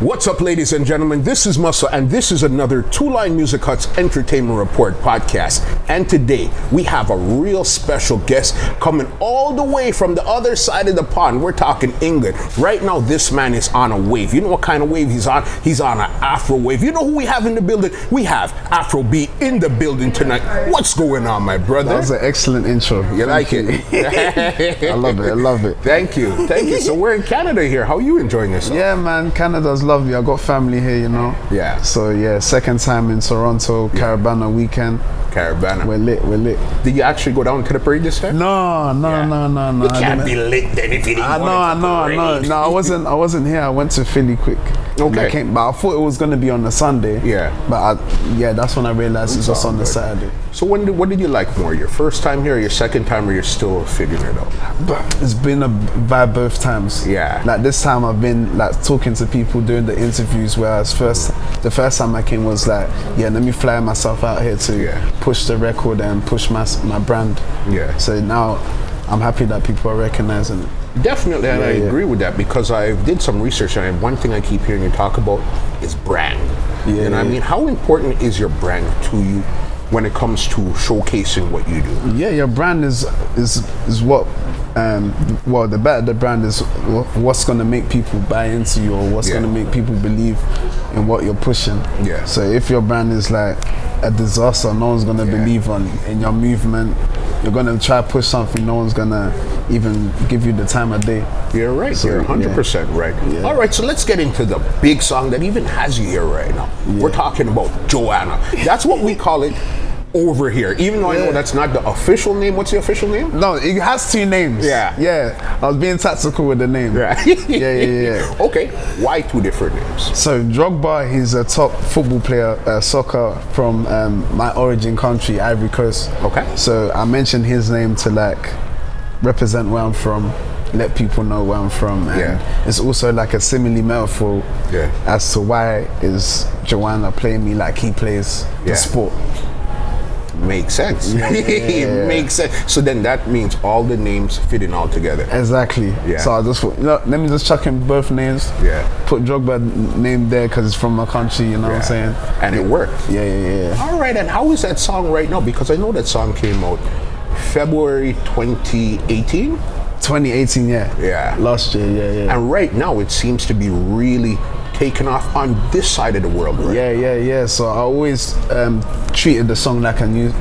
What's up, ladies and gentlemen? This is Muscle, and this is another Two Line Music Hut's Entertainment Report podcast. And today, we have a real special guest coming all the way from the other side of the pond. We're talking England. Right now, this man is on a wave. You know what kind of wave he's on? He's on an Afro wave. You know who we have in the building? We have Afrobeat in the building tonight. What's going on, my brother? That was an excellent intro. You like it? I love it. I love it. Thank you. Thank you. So we're in Canada here. How are you enjoying yourself? Yeah, man. Canada's lovely. I got family here, you know. Yeah. So yeah, second time in Toronto, Carabana weekend. Carabana. We're lit. Did you actually go down to the parade this time? No. You can't be lit then if you didn't I know. No, I wasn't here. I went to Philly quick. Okay. But I thought it was gonna be on the Sunday. Yeah. But that's when I realized it's just on the Saturday. So what did you like more? Your first time here, or your second time, or you're still figuring it out? But it's been a vibe both times. Yeah. Like this time I've been like talking to people, doing the interviews, whereas the first time I came was like, let me fly myself out here to push the record and push my brand. Yeah. So now I'm happy that people are recognizing it. Definitely, and I agree with that, because I did some research, and one thing I keep hearing you talk about is brand. Yeah. And I mean, how important is your brand to you when it comes to showcasing what you do? Yeah, your brand is what, the better the brand is, what's going to make people buy into you, or what's going to make people believe in what you're pushing. Yeah. So if your brand is like a disaster, no one's going to believe in your movement. You're going to try to push something, no one's going to even give you the time of day. You're right. So, you're 100% right. Yeah. All right, so let's get into the big song that even has you here right now. Yeah. We're talking about Joanna. That's what we call it over here, even though I know that's not the official name. What's the official name? No, it has two names. Yeah, I was being tactical with the name. Yeah. Okay, why two different names? So Drogba, he's a top football player, soccer from my origin country, Ivory Coast. Okay. So I mentioned his name to like represent where I'm from, let people know where I'm from, and it's also like a simile metaphor as to why is Joanna playing me like he plays the sport. Makes sense. Makes sense. So then that means all the names fit in all together. Exactly. Yeah. So I just thought, let me just chuck in both names. Yeah. Put Drogba name there because it's from my country. You know what I'm saying? And it worked. Yeah. All right. And how is that song right now? Because I know that song came out February 2018. 2018. Yeah. Last year. Yeah. And right now it seems to be really taken off on this side of the world, right? Yeah. So I always treated the song like a new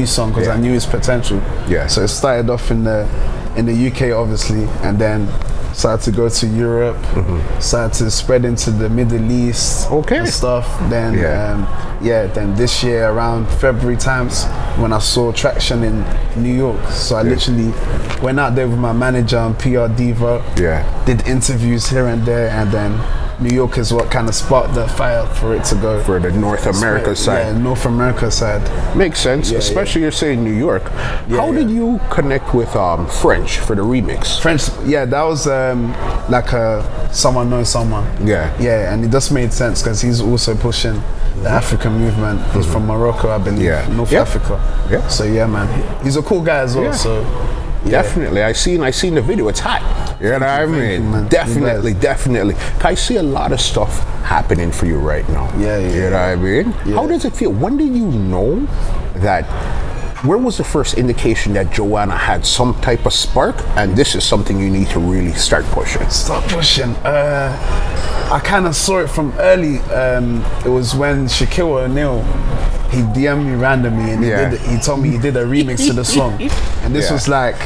song because I knew its potential. Yeah. So it started off in the UK, obviously, and then started to go to Europe, started to spread into the Middle East and stuff. Then then this year around February times when I saw traction in New York. So I literally went out there with my manager and PR diva. Did interviews here and there, and then New York is what kind of sparked the fire for it to go. For the North America side. Yeah, North America side. Makes sense, especially you're saying New York. How did you connect with French for the remix? French, that was like someone knows someone. Yeah, and it just made sense because he's also pushing the African movement. He's from Morocco, I believe, North Africa. Yeah. So man, he's a cool guy as well. So. Definitely, I seen the video. It's hot. You know what I mean? Definitely. I see a lot of stuff happening for you right now. You know what I mean? How does it feel? When did you know that? Where was the first indication that Joanna had some type of spark, and this is something you need to really start pushing? I kind of saw it from early. It was when Shaquille O'Neal, he DM'd me randomly and he told me he did a remix to the song, and this was like,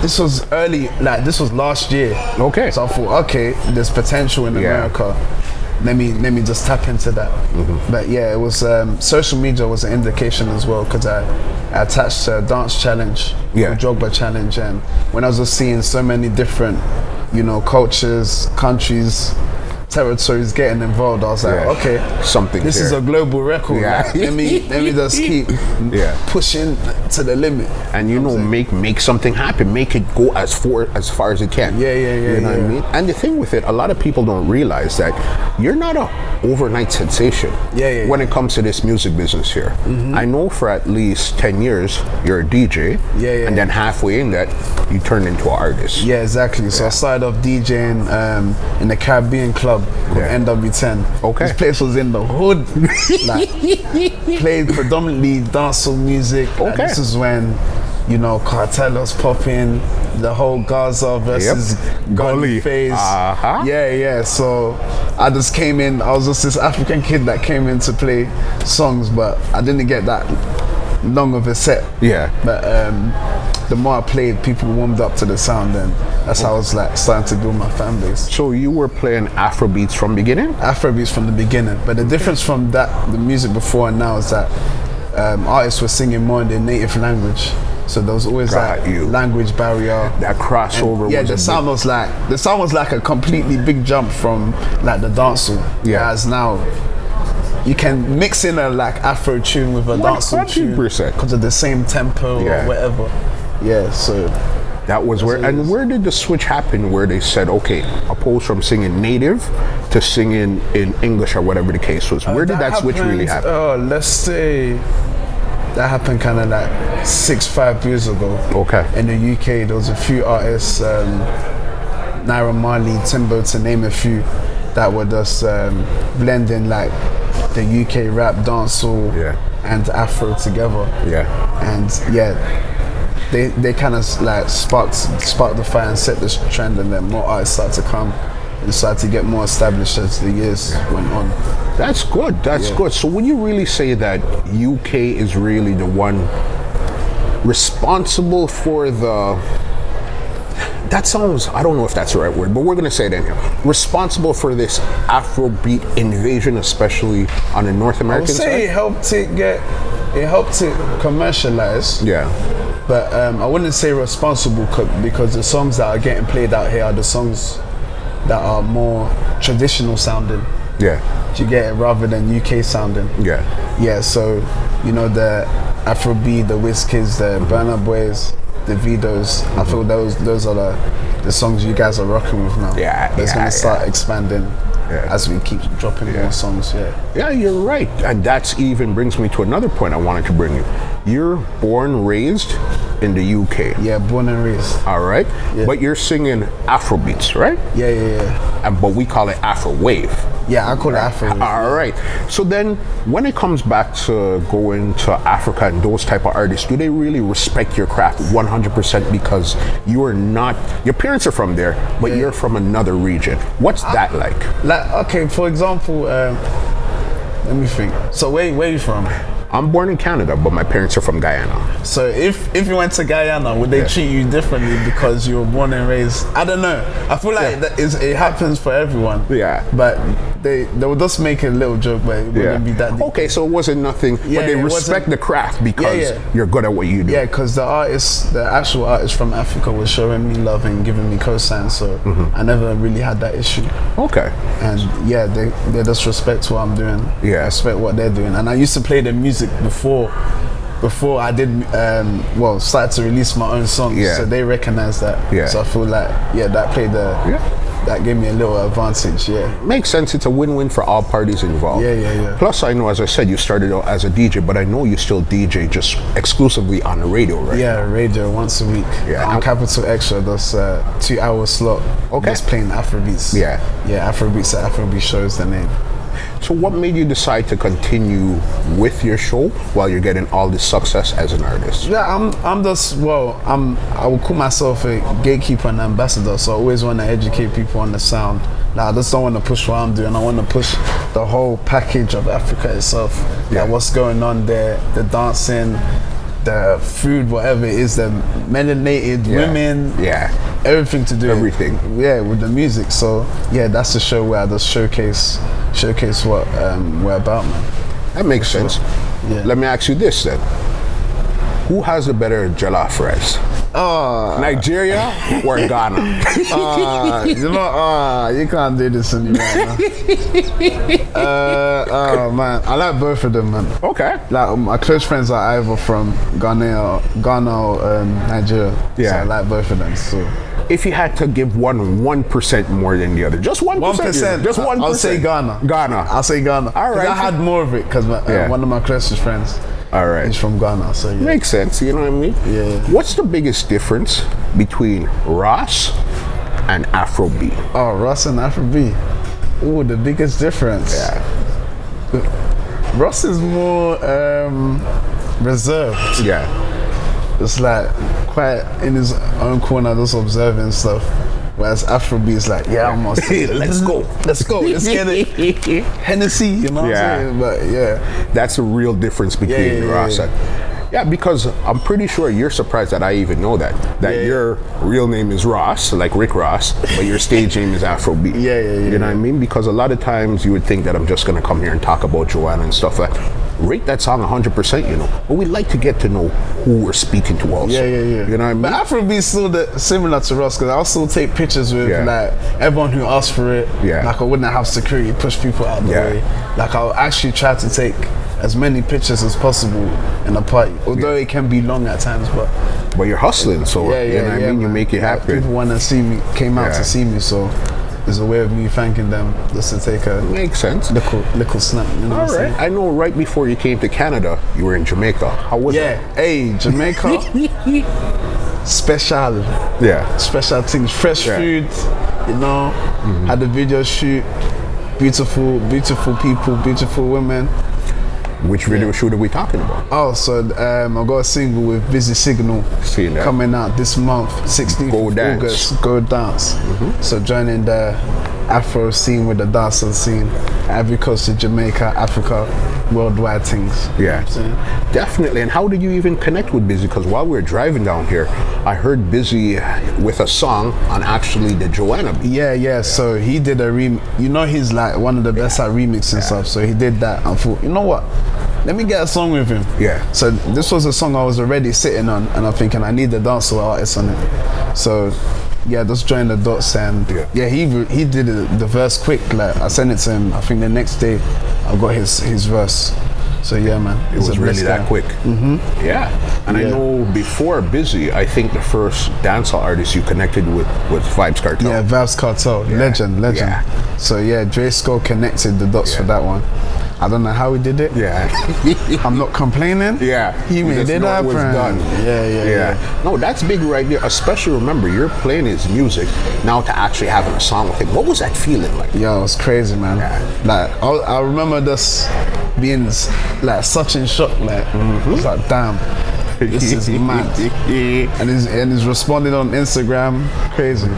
this was early, like this was last year. Okay. So I thought, there's potential in America. Let me just tap into that. But it was social media was an indication as well, because I attached a dance challenge, a Drogba challenge, and when I was just seeing so many different, cultures, countries territories getting involved, I was like, okay, something. This is a global record. Yeah. Like, let me just keep pushing to the limit. And make something happen. Make it go as far as it can. Yeah. You know what I mean? And the thing with it, a lot of people don't realize that you're not a overnight sensation. When it comes to this music business here, I know for at least 10 years you're a DJ. And then halfway in that, you turn into an artist. Yeah, exactly. So I started off DJing in the Caribbean club called NW10. Okay. This place was in the hood. Like, played predominantly dancehall music. Okay. And this is when, you know, Kartel was popping, the whole Gaza versus Gully phase. Yeah. So I just came in. I was just this African kid that came in to play songs, but I didn't get that long of a set. But the more I played, people warmed up to the sound, and that's how I was like starting to build my fan base. So you were playing Afrobeats from the beginning? Afrobeats from the beginning, but the difference from that, the music before and now, is that artists were singing more in their native language. So there was always that language barrier, that crossover. And the sound was like a completely big jump from like the dancehall. As now you can mix in a like Afro tune with a dancehall tune because of the same tempo or whatever. So that was where. And where did the switch happen? Where they said, okay, opposed from singing native to singing in English or whatever the case was. Where did that switch really happen? Let's say that happened kind of like 5 years ago. Okay. In the UK, there was a few artists, Naira Marley, Timbo, to name a few, that were just blending like the UK rap, dancehall, and Afro together. And they kind of like sparked the fire and set this trend, and then more artists started to come and started to get more established as the years went on. That's good. That's good. So would you really say that UK is really the one responsible for the? That sounds, I don't know if that's the right word, but we're going to say it anyhow. Responsible for this Afrobeat invasion, especially on the North American side? I would say it helped it commercialize. But I wouldn't say responsible because the songs that are getting played out here are the songs that are more traditional sounding. Do you get it? Rather than UK sounding. So, you know, the Afrobeat, the Wizkids, the Burna Boys, the Vidos, I feel those are the songs you guys are rocking with now. That's gonna start expanding as we keep dropping more songs. Yeah, you're right. And that's even brings me to another point I wanted to bring you. You're born, raised in the UK. Yeah, born and raised. All right. But you're singing Afrobeats, right? But we call it Afro Wave. Yeah, I call it Afro Wave. All right. So then when it comes back to going to Africa and those type of artists, do they really respect your craft 100% because you are not, your parents are from there, but you're from another region? What's that like? Like, okay, for example, let me think. So where are you from? I'm born in Canada, but my parents are from Guyana. So if you went to Guyana, would they treat you differently because you were born and raised? I don't know. I feel like it happens for everyone. But they will just make a little joke, but it wouldn't be that deep. Okay, so it wasn't nothing, but they respect the craft because you're good at what you do. Yeah, because the actual artist from Africa was showing me love and giving me cosign, so I never really had that issue. Okay. And they just respect what I'm doing. Respect what they're doing. And I used to play the music before I did started to release my own songs, so they recognize that. So I feel like that played that gave me a little advantage. Makes sense. It's a win-win for all parties involved. Plus, I know, as I said, you started out as a DJ, but I know you still DJ just exclusively on the radio, right? Radio once a week. On Capital Extra, that's 2 hour slot. Just playing Afrobeats. Afrobeats at Afrobeat Show is the name. So what made you decide to continue with your show while you're getting all this success as an artist? I will call myself a gatekeeper and ambassador, so I always want to educate people on the sound. I just don't want to push what I'm doing. I want to push the whole package of Africa itself. Like what's going on there, the dancing, the food, whatever it is, the melanated women, everything to do with the music. So that's the show where I just showcase what we're about, man. That makes sense. Let me ask you this then: who has a better jollof rice, Nigeria or Ghana? You can't do this to me right now. Man, I like both of them, man. Okay. Like my close friends are either from Ghana or Nigeria. Yeah. So I like both of them. So if you had to give one 1% more than the other, just 1%. 1%. Just 1%. I'll say Ghana. I'll say Ghana. All right. I had more of it because one of my closest friends. All right. He's from Ghana, so yeah. Makes sense, you know what I mean? Yeah. What's the biggest difference between Ross and Afrobeat? Oh, Ross and Afrobeat. Oh, the biggest difference. Yeah. Ross is more reserved. Yeah. It's like quite in his own corner, just observing stuff. Whereas Afrobeat's like, I'm on stage. Let's go. Let's get it. Hennessy, you know what I'm saying? But yeah. That's a real difference between Ross and... Yeah, because I'm pretty sure you're surprised that I even know that your real name is Ross, like Rick Ross, but your stage name is Afrobeat. You know what I mean? Because a lot of times you would think that I'm just going to come here and talk about Joanna and stuff like that. Rate that song 100%, you know. But we like to get to know who we're speaking to also. You know what I mean? But Afrobeat's still similar to Ross, because I'll still take pictures with like everyone who asks for it. Like I wouldn't have security push people out of the way. Like I'll actually try to take as many pictures as possible in a party, although it can be long at times, but you're hustling, so you know what I mean, you make it happen. People want to see me, came out to see me, so there's a way of me thanking them just to take a makes sense little snap, you know. All right. I know right before you came to Canada you were in Jamaica. How was it? Hey, Jamaica. Special things, fresh food, you know. Had a video shoot, beautiful people, beautiful women. Which video shoot are we talking about? Oh, so I got a single with Busy Signal coming out this month, 16th of August. Go Dance. So joining the Afro scene with the dancehall scene, Ivory Coast to Jamaica, Africa, worldwide things. Yeah, definitely. And how did you even connect with Busy? Because while we were driving down here, I heard Busy with a song on actually the Joanna beat. Yeah. So he did a you know, he's like one of the best at remixing stuff. So he did that and thought, you know what? Let me get a song with him. So this was a song I was already sitting on, and I'm thinking I need the dancehall artist on it. So just join the dots, and he did the verse quick. Like I sent it to him. I think the next day I got his verse. So yeah, man, it was really that quick. Yeah, and I know before Busy, I think the first dancehall artist you connected with was Vybz Kartel. Yeah, Vybz Kartel, legend. So Dre Skull connected the dots for that one. I don't know how he did it. I'm not complaining. He made it happen. It was done. Yeah. No, that's big right there. Especially remember, you're playing his music now to actually having a song with him. What was that feeling like? Yo, it was crazy, man. Like I remember just being like such in shock. Like I was like, damn, this is mad. and he's responding on Instagram, crazy.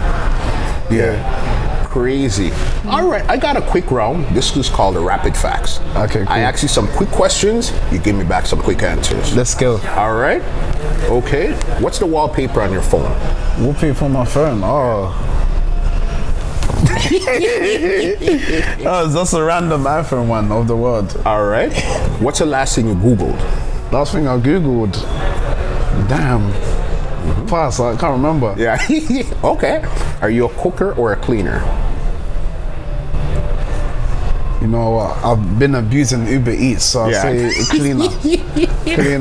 Crazy. All right, I got a quick round. This is called the Rapid Facts. Okay, cool. I ask you some quick questions. You give me back some quick answers. Let's go. All right. Okay. What's the wallpaper on your phone? Wallpaper on my phone? It's just a random iPhone one of the world. All right. What's the last thing you Googled? Last thing I Googled? Damn. Pass, I can't remember. Okay. Are you a cooker or a cleaner? You know what? I've been abusing Uber Eats, so I'll say cleaner.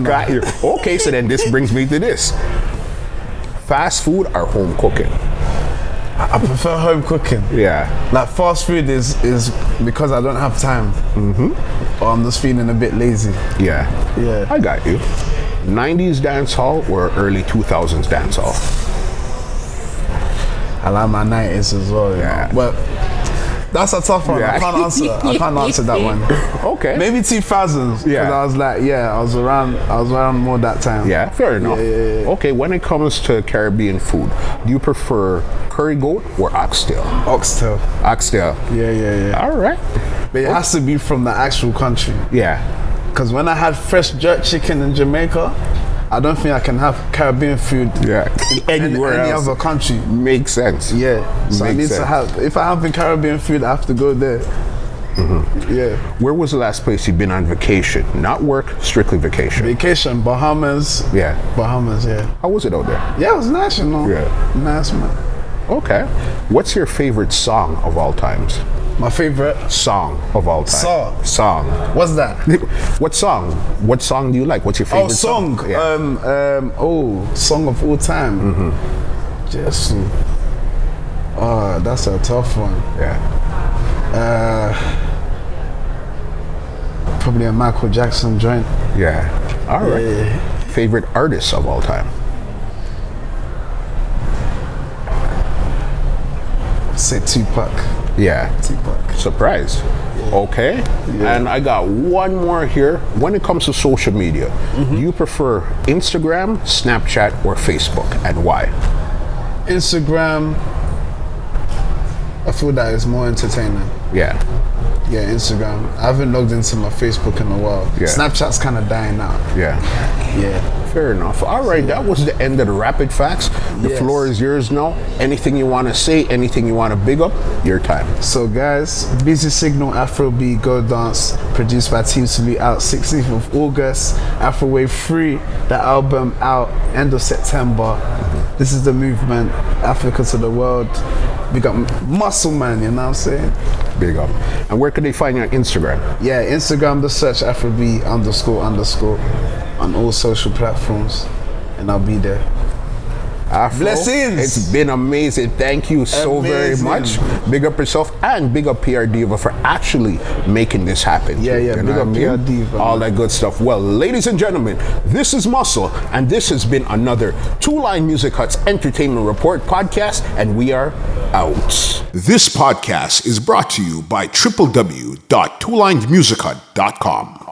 Got you. Okay, so then this brings me to this. Fast food or home cooking? I prefer home cooking. Like fast food is because I don't have time. Or I'm just feeling a bit lazy. I got you. 90s dancehall or early 2000s dancehall? I like my 90s as well, you know? But that's a tough one. I can't answer that one. Okay. Maybe 2000s. Because I was like, I was around more that time. Fair enough. Okay, when it comes to Caribbean food, do you prefer curry goat or oxtail? Oxtail. Yeah. All right. But it has to be from the actual country. Because when I had fresh jerk chicken in Jamaica, I don't think I can have Caribbean food in any other country. Makes sense. So I need to have, if I have the Caribbean food, I have to go there. Yeah. Where was the last place you've been on vacation? Not work, strictly vacation. Vacation, Bahamas. Yeah. Bahamas, yeah. How was it out there? Yeah, it was nice, you know. Yeah. Nice, man. Okay. What's your favorite song of all times? My favorite Song of all time. Song. What's that? What song? What song do you like? What's your favorite song? Yeah. Song of all time. Just. Oh, that's a tough one. Yeah. Probably a Michael Jackson joint. Yeah. All right. Yeah. Favorite artist of all time? Say Tupac. Yeah. Tupac. Surprise. Yeah. Okay. Yeah. And I got one more here. When it comes to social media, do you prefer Instagram, Snapchat, or Facebook, and why? Instagram. I feel that is more entertaining. Yeah. Yeah, Instagram. I haven't logged into my Facebook in a while. Yeah. Snapchat's kind of dying out. Yeah. Yeah. Fair enough. All right, that was the end of the rapid facts. The floor is yours now. Anything you want to say, anything you want to big up, your time. So guys, Busy Signal Afrobeat Go Dance, produced by Team Salute, out 16th of August. Afro Wave 3, the album out end of September. This is the movement, Africa to the world. We got Muscle Man, you know what I'm saying? Big up. And where can they find you on Instagram? Yeah, Instagram, the search Afrobeat _ on all social platforms, and I'll be there. Afro, blessings. It's been amazing. Thank you so very much. Big up yourself and big up PR Diva for actually making this happen. Yeah, yeah. Big up PR Diva. All that good stuff. Well, ladies and gentlemen, this is Muscle, and this has been another Two Line Music Hut's Entertainment Report podcast, and we are out. This podcast is brought to you by www.twolinemusichut.com.